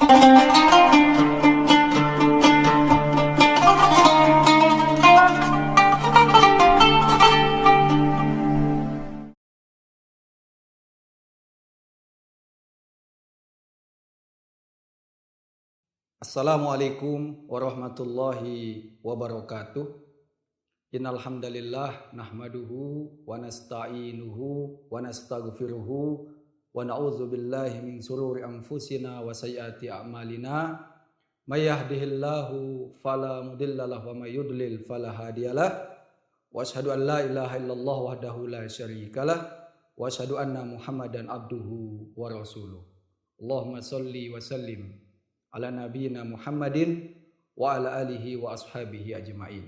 Assalamualaikum warahmatullahi wabarakatuh. Innal hamdalillah nahmaduhu wa nasta'inuhu wa nastaghfiruhu wa na'udzu billahi min shururi anfusina wa sayyiati a'malina. May yahdihillahu fala mudhillalah wa may yudlil fala hadiyalah. Wa asyhadu an la ilaha illallah wahdahu la syarikalah wa asyhadu anna Muhammadan abduhu wa rasuluh. Allahumma shalli wa sallim ala nabiyina Muhammadin wa ala alihi wa ashabihi ajma'in.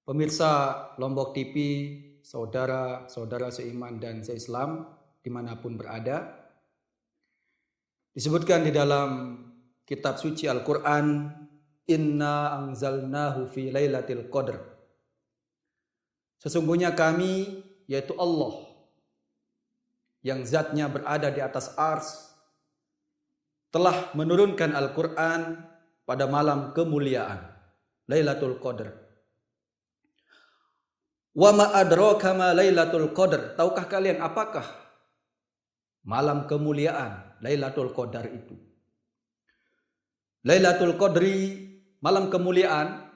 Pemirsa Lombok TV, saudara-saudara seiman dan seislam dimanapun berada, disebutkan di dalam kitab suci Al-Quran, Inna anzalnahu fi lailatul qadr. Sesungguhnya kami, yaitu Allah, yang zatnya berada di atas ars, telah menurunkan Al-Quran pada malam kemuliaan Lailatul Qadar. Wa ma adraka ma Lailatul Qadar. Tahukah kalian apakah malam kemuliaan Lailatul Qadar itu? Lailatul Qadri, malam kemuliaan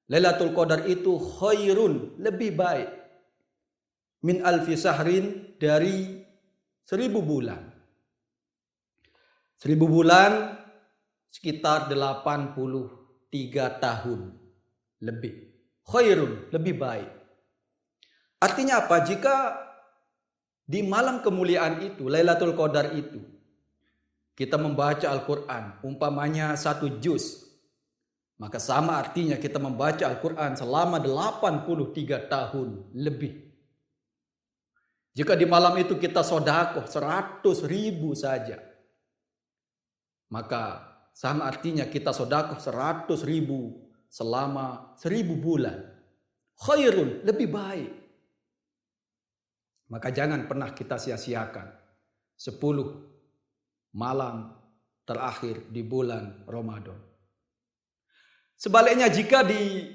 Lailatul Qadar itu khairun, lebih baik, min alfi sahrin, dari 1000 bulan. 1000 bulan sekitar 83 tahun lebih. Khairun, lebih baik. Artinya apa? Jika di malam kemuliaan itu, Lailatul Qadar itu, kita membaca Al-Quran, umpamanya 1 juz, maka sama artinya kita membaca Al-Quran selama 83 tahun lebih. Jika di malam itu kita sedekah 100.000 saja, maka sama artinya kita sedekah 100.000 selama 1000 bulan. Khairun, lebih baik. Maka jangan pernah kita sia-siakan 10 malam terakhir di bulan Ramadan. Sebaliknya, jika di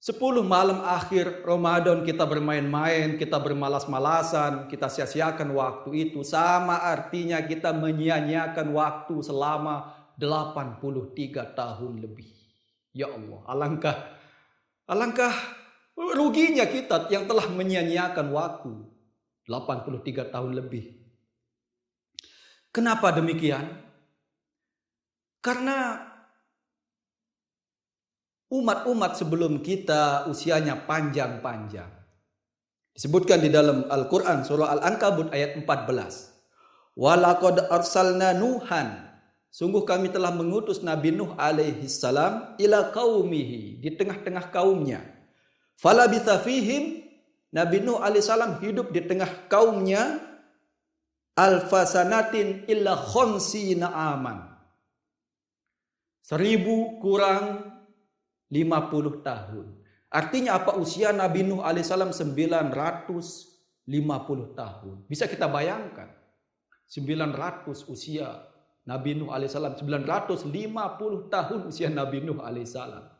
10 malam akhir Ramadan kita bermain-main, kita bermalas-malasan, kita sia-siakan waktu itu, sama artinya kita menyia-nyiakan waktu selama 83 tahun lebih. Ya Allah, alangkah ruginya kita yang telah menyia-nyiakan waktu 83 tahun lebih. Kenapa demikian? Karena umat-umat sebelum kita usianya panjang-panjang. Disebutkan di dalam Al-Quran surah Al-Ankabut ayat 14. Walaqad arsalna Nuhan. Sungguh kami telah mengutus Nabi Nuh alaihi salam ila qaumihi, di tengah-tengah kaumnya. Falabitha fihim, Nabi Nuh alaihi salam hidup di tengah kaumnya alfasanatin illa khonsina aman. 1000 kurang 50 tahun. Artinya apa? Usia Nabi Nuh alaihissalam 950 tahun. Bisa kita bayangkan. 900 usia Nabi Nuh alaihissalam. 950 tahun usia Nabi Nuh alaihissalam.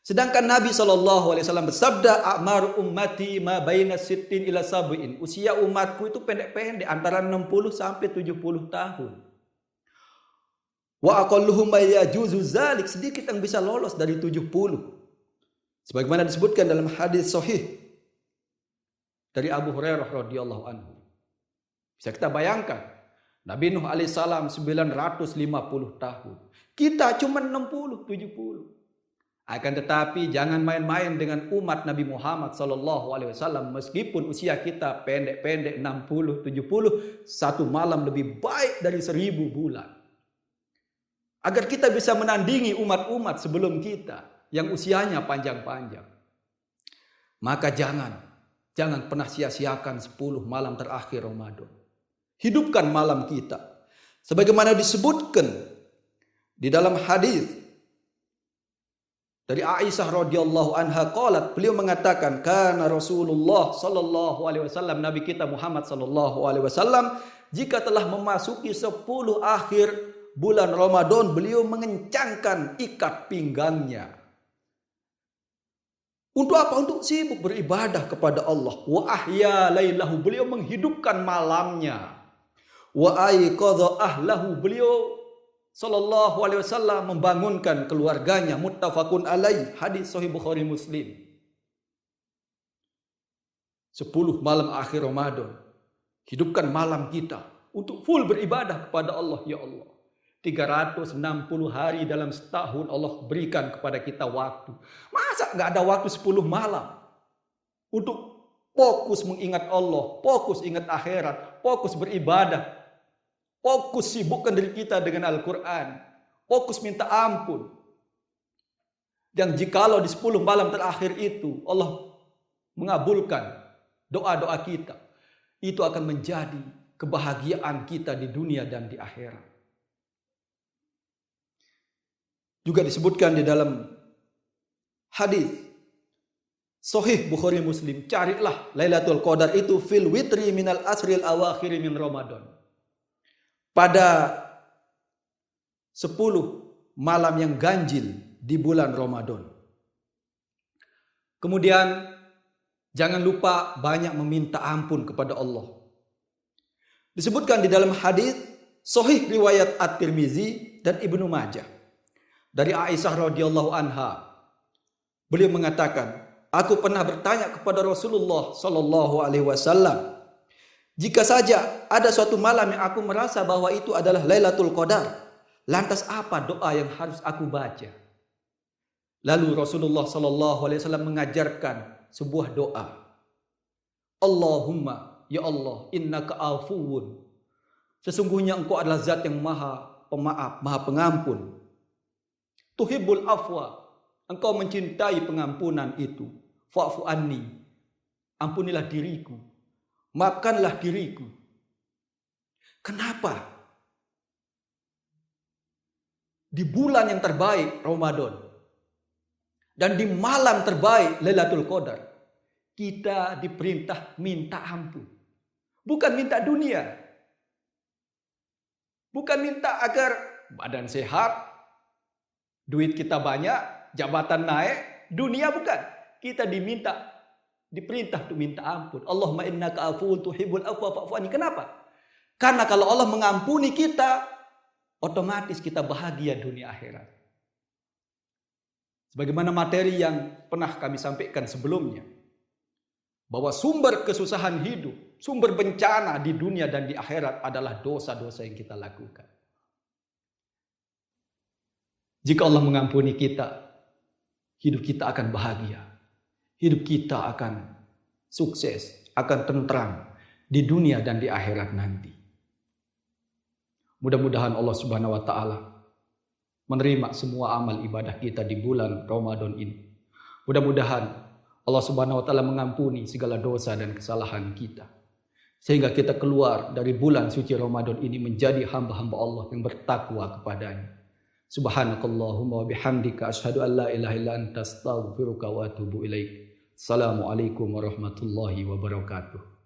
Sedangkan Nabi SAW bersabda, A'mar ummati ma baina sittin ila sab'in. Usia umatku itu pendek-pendek, antara 60 sampai 70 tahun. Wa aqalluhum yajuzu zalik, sedikit yang bisa lolos dari 70. Sebagaimana disebutkan dalam hadis sahih dari Abu Hurairah radhiyallahu anhu. Bisa kita bayangkan, Nabi Nuh alaihissalam 950 tahun. Kita cuma 60, 70. Akan tetapi jangan main-main dengan umat Nabi Muhammad SAW. Meskipun usia kita pendek-pendek 60, 70, satu malam lebih baik dari 1000 bulan. Agar kita bisa menandingi umat-umat sebelum kita yang usianya panjang-panjang. Maka jangan pernah sia-siakan 10 malam terakhir Ramadan. Hidupkan malam kita. Sebagaimana disebutkan di dalam hadis dari Aisyah radhiyallahu anha qalat, beliau mengatakan, kana Rasulullah sallallahu alaihi wasallam, nabi kita Muhammad sallallahu alaihi wasallam, jika telah memasuki 10 akhir bulan Ramadan, beliau mengencangkan ikat pinggangnya. Untuk apa? Untuk sibuk beribadah kepada Allah. Wa ahya lailahu, beliau menghidupkan malamnya. Wa aiqadha ahlahu, beliau sallallahu alaihi wasallam membangunkan keluarganya. Muttafaqun alaih, hadis sahih Bukhari Muslim. 10 malam akhir Ramadan. Hidupkan malam kita untuk full beribadah kepada Allah. Ya Allah, 360 hari dalam setahun Allah berikan kepada kita waktu. Masa nggak ada waktu 10 malam untuk fokus mengingat Allah, fokus ingat akhirat, fokus beribadah, fokus sibukkan diri kita dengan Al-Quran, fokus minta ampun. Dan jikalau di 10 malam terakhir itu Allah mengabulkan doa-doa kita, itu akan menjadi kebahagiaan kita di dunia dan di akhirat. Juga disebutkan di dalam hadis sahih Bukhari Muslim, carilah Lailatul Qadar itu fil witri minal asril awakhir min Ramadan. Pada 10 malam yang ganjil di bulan Ramadan. Kemudian jangan lupa banyak meminta ampun kepada Allah. Disebutkan di dalam hadis sahih riwayat At-Tirmizi dan Ibnu Majah dari Aisyah radhiyallahu anha. Beliau mengatakan, aku pernah bertanya kepada Rasulullah sallallahu alaihi wasallam, jika saja ada suatu malam yang aku merasa bahwa itu adalah Lailatul Qadar, lantas apa doa yang harus aku baca? Lalu Rasulullah sallallahu alaihi wasallam mengajarkan sebuah doa. Allahumma, ya Allah, innaka afuwun. Sesungguhnya engkau adalah zat yang maha pemaaf, maha pengampun. Tuhibbul afwa, engkau mencintai pengampunan itu. Fa'fu anni, ampunilah diriku, maafkanlah diriku. Kenapa? Di bulan yang terbaik Ramadan dan di malam terbaik Lailatul Qadar, kita diperintah minta ampun. Bukan minta dunia. Bukan minta agar badan sehat, duit kita banyak, jabatan naik, dunia bukan. Kita diperintah untuk minta ampun. Allahumma innaka afuwun tuhibbul afwa fa'fu anni. Kenapa? Karena kalau Allah mengampuni kita, otomatis kita bahagia dunia akhirat. Sebagaimana materi yang pernah kami sampaikan sebelumnya, bahwa sumber kesusahan hidup, sumber bencana di dunia dan di akhirat adalah dosa-dosa yang kita lakukan. Jika Allah mengampuni kita, hidup kita akan bahagia. Hidup kita akan sukses, akan tentram di dunia dan di akhirat nanti. Mudah-mudahan Allah Subhanahu wa taala menerima semua amal ibadah kita di bulan Ramadan ini. Mudah-mudahan Allah Subhanahu wa taala mengampuni segala dosa dan kesalahan kita, sehingga kita keluar dari bulan suci Ramadan ini menjadi hamba-hamba Allah yang bertakwa kepadanya. Subhanakallahumma wa bihamdika asyhadu an la ilaha illa anta astaghfiruka wa atubu ilaik. Assalamualaikum warahmatullahi wabarakatuh.